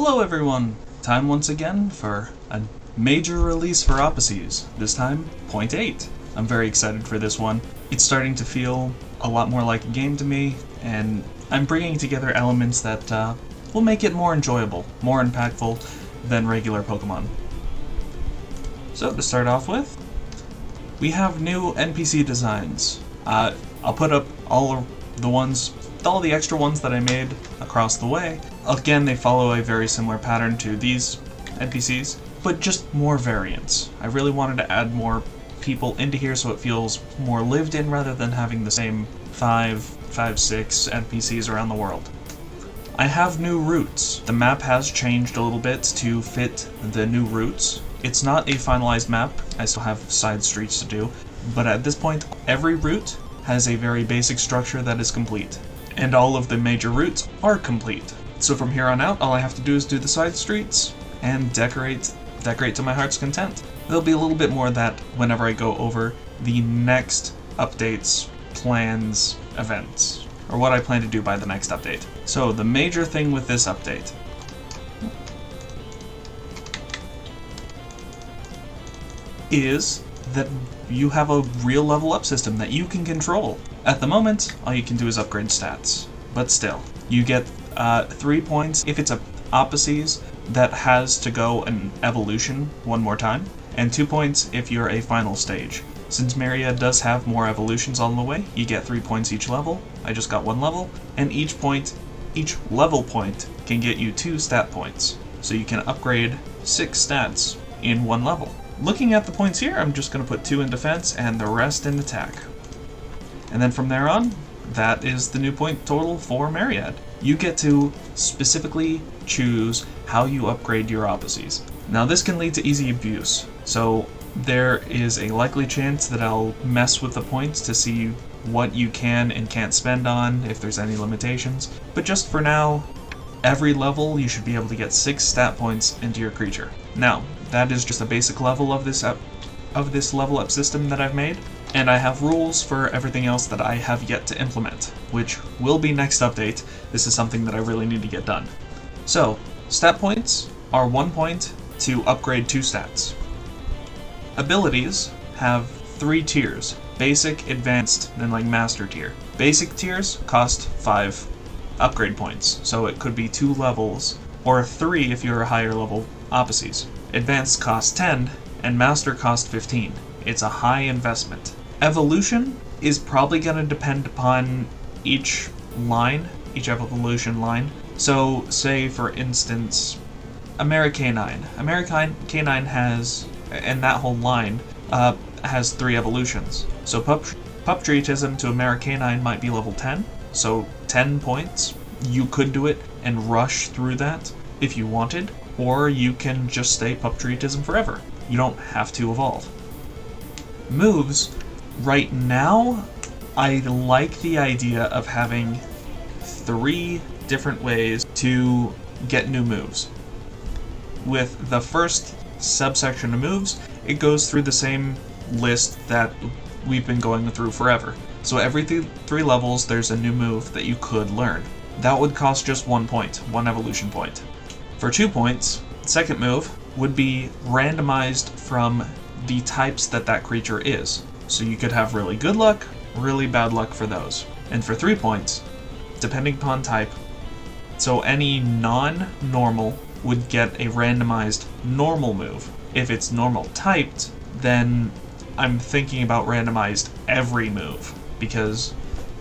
Hello everyone! Time once again for a major release for Apacies, this time, 0.8. I'm very excited for this one. It's starting to feel a lot more like a game to me, and I'm bringing together elements that will make it more enjoyable, more impactful than regular Pokemon. So to start off with, we have new NPC designs. I'll put up all the extra ones that I made across the way. Again, they follow a very similar pattern to these NPCs, but just more variants. I really wanted to add more people into here so it feels more lived in rather than having the same 6 NPCs around the world. I have new routes. The map has changed a little bit to fit the new routes. It's not a finalized map, I still have side streets to do, but at this point every route has a very basic structure that is complete. And all of the major routes are complete. So from here on out, all I have to do is do the side streets and decorate to my heart's content. There'll be a little bit more of that whenever I go over the next updates, plans, events, or what I plan to do by the next update. So the major thing with this update is that you have a real level up system that you can control. At the moment, all you can do is upgrade stats, but still, you get 3 points if it's a Apacies that has to go an evolution one more time, and 2 points if you're a final stage. Since Myriad does have more evolutions on the way, you get 3 points each level. I just got 1 level, and each level point can get you 2 stat points, so you can upgrade 6 stats in 1 level. Looking at the points here, I'm just going to put 2 in defense and the rest in attack. And then from there on, that is the new point total for Myriad. You get to specifically choose how you upgrade your Apacies. Now this can lead to easy abuse, so there is a likely chance that I'll mess with the points to see what you can and can't spend on, if there's any limitations. But just for now, every level you should be able to get 6 stat points into your creature. Now, that is just a basic level of this level up system that I've made, and I have rules for everything else that I have yet to implement, which will be next update. This is something that I really need to get done. So, stat points are 1 point to upgrade 2 stats. Abilities have 3 tiers: basic, advanced, and like master tier. Basic tiers cost 5 upgrade points, so it could be 2 levels, or 3 if you're a higher level Apacies. Advanced costs 10, and Master costs 15. It's a high investment. Evolution is probably going to depend upon each evolution line. So, say for instance, Americanine. Americanine has, and that whole line, has 3 evolutions. So Puptreatism to Americanine might be level 10, so 10 points. You could do it and rush through that if you wanted, or you can just stay Puptreatism forever. You don't have to evolve. Moves, right now, I like the idea of having 3 different ways to get new moves. With the first subsection of moves, it goes through the same list that we've been going through forever. So every 3 levels, there's a new move that you could learn. That would cost just 1 point, 1 evolution point. For 2 points, second move would be randomized from the types that creature is. So you could have really good luck, really bad luck for those. And for 3 points, depending upon type, so any non-normal would get a randomized normal move. If it's normal typed, then I'm thinking about randomized every move, because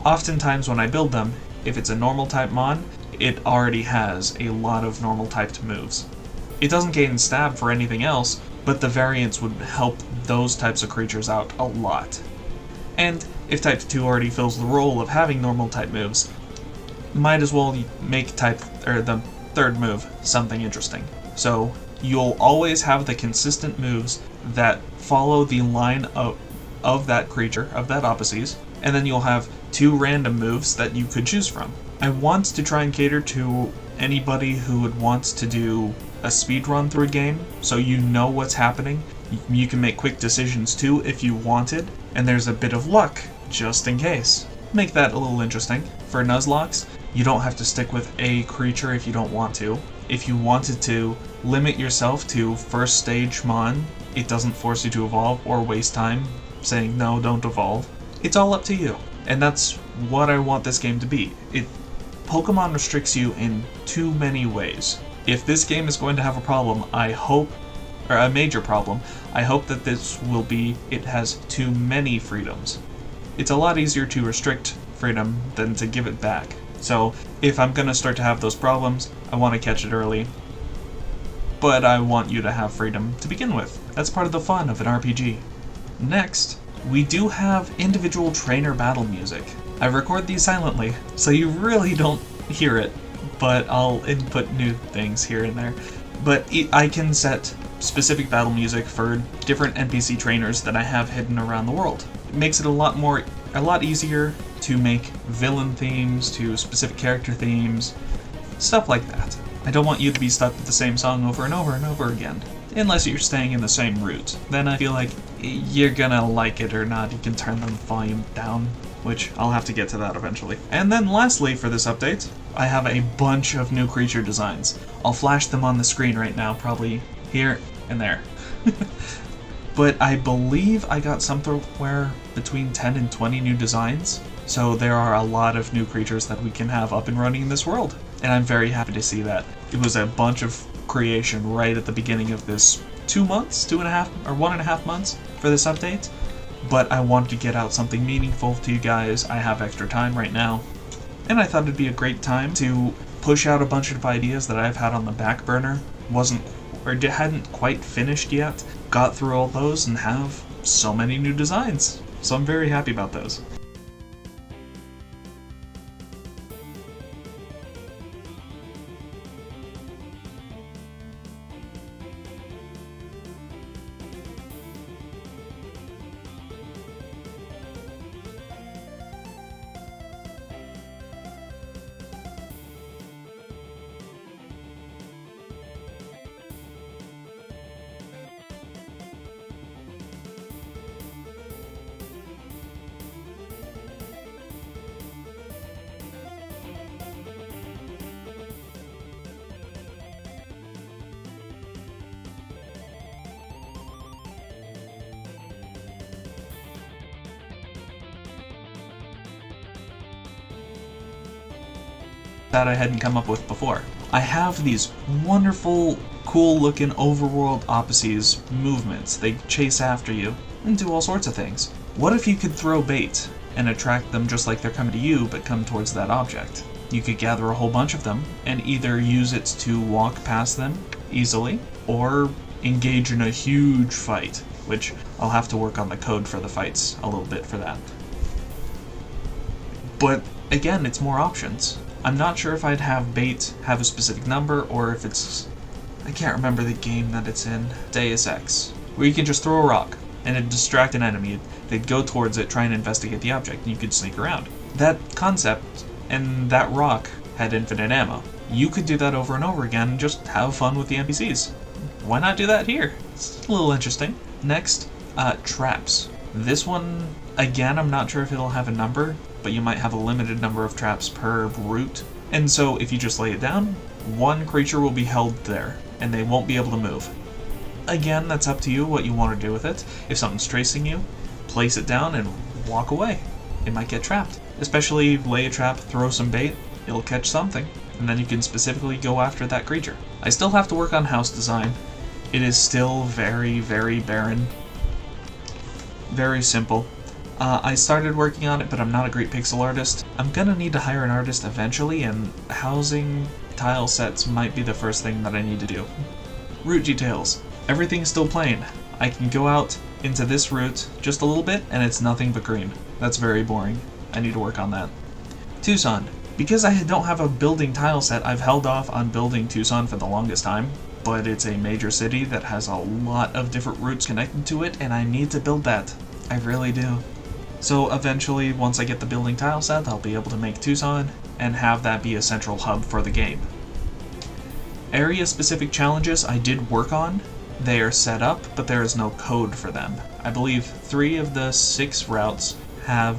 oftentimes when I build them, if it's a normal type mon, it already has a lot of normal typed moves. It doesn't gain stab for anything else, but the variants would help those types of creatures out a lot. And if type 2 already fills the role of having normal type moves, might as well make the third move something interesting. So you'll always have the consistent moves that follow the line of that creature, of that Apacies, and then you'll have 2 random moves that you could choose from. I want to try and cater to anybody who would want to do a speed run through a game, so you know what's happening. You can make quick decisions too if you wanted, and there's a bit of luck just in case. Make that a little interesting. For Nuzlocke, you don't have to stick with a creature if you don't want to. If you wanted to limit yourself to first stage Mon, it doesn't force you to evolve or waste time saying no, don't evolve. It's all up to you. And that's what I want this game to be. Pokemon restricts you in too many ways. If this game is going to have a problem, or a major problem, I hope that this will be it has too many freedoms. It's a lot easier to restrict freedom than to give it back. So if I'm going to start to have those problems, I want to catch it early. But I want you to have freedom to begin with. That's part of the fun of an RPG. Next, we do have individual trainer battle music. I record these silently, so you really don't hear it, but I'll input new things here and there. But I can set specific battle music for different NPC trainers that I have hidden around the world. It makes it a lot easier to make villain themes, to specific character themes, stuff like that. I don't want you to be stuck with the same song over and over and over again. Unless you're staying in the same route. Then I feel like you're gonna like it or not. You can turn the volume down, which I'll have to get to that eventually. And then lastly for this update, I have a bunch of new creature designs. I'll flash them on the screen right now, probably here and there. But I believe I got somewhere between 10 and 20 new designs. So there are a lot of new creatures that we can have up and running in this world. And I'm very happy to see that. It was a bunch of creation right at the beginning of this 2 months, 2.5 or 1.5 months for this update. But I wanted to get out something meaningful to you guys. I have extra time right now. And I thought it'd be a great time to push out a bunch of ideas that I've had on the back burner. Hadn't quite finished yet. Got through all those and have so many new designs. So I'm very happy about those. That I hadn't come up with before. I have these wonderful, cool-looking overworld Apacies movements. They chase after you and do all sorts of things. What if you could throw bait and attract them just like they're coming to you, but come towards that object? You could gather a whole bunch of them and either use it to walk past them easily, or engage in a huge fight, which I'll have to work on the code for the fights a little bit for that. But again, it's more options. I'm not sure if I'd have bait have a specific number, or if it's... I can't remember the game that it's in. Deus Ex. Where you can just throw a rock, and it'd distract an enemy. They'd go towards it, try and investigate the object, and you could sneak around. That concept, and that rock, had infinite ammo. You could do that over and over again, and just have fun with the NPCs. Why not do that here? It's a little interesting. Next, traps. This one, again, I'm not sure if it'll have a number, but you might have a limited number of traps per route. And so if you just lay it down, one creature will be held there, and they won't be able to move. Again, that's up to you what you want to do with it. If something's tracing you, place it down and walk away. It might get trapped. Especially lay a trap, throw some bait, it'll catch something, and then you can specifically go after that creature. I still have to work on house design. It is still very, very barren. Very simple. I started working on it, but I'm not a great pixel artist. I'm gonna need to hire an artist eventually, and housing tile sets might be the first thing that I need to do. Route details. Everything's still plain. I can go out into this route just a little bit, and it's nothing but green. That's very boring. I need to work on that. Tucson. Because I don't have a building tile set, I've held off on building Tucson for the longest time, but it's a major city that has a lot of different routes connected to it, and I need to build that. I really do. So eventually, once I get the building tile set, I'll be able to make Tucson and have that be a central hub for the game. Area-specific challenges I did work on. They are set up, but there is no code for them. I believe 3 of the 6 routes have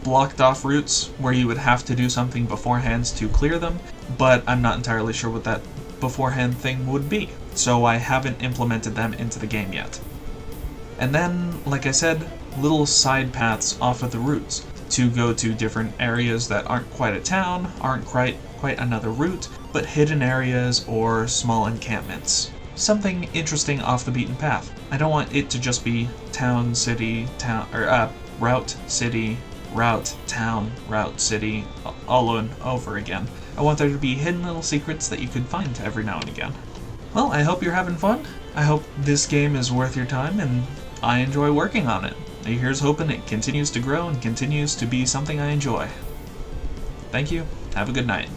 blocked off routes where you would have to do something beforehand to clear them, but I'm not entirely sure what that beforehand thing would be, so I haven't implemented them into the game yet. And then, like I said, little side paths off of the routes to go to different areas that aren't quite a town, aren't quite another route, but hidden areas or small encampments. Something interesting off the beaten path. I don't want it to just be town, city, town, or route, city, route, town, route, city, all over again. I want there to be hidden little secrets that you could find every now and again. Well, I hope you're having fun. I hope this game is worth your time, and I enjoy working on it. Here's hoping it continues to grow and continues to be something I enjoy. Thank you. Have a good night.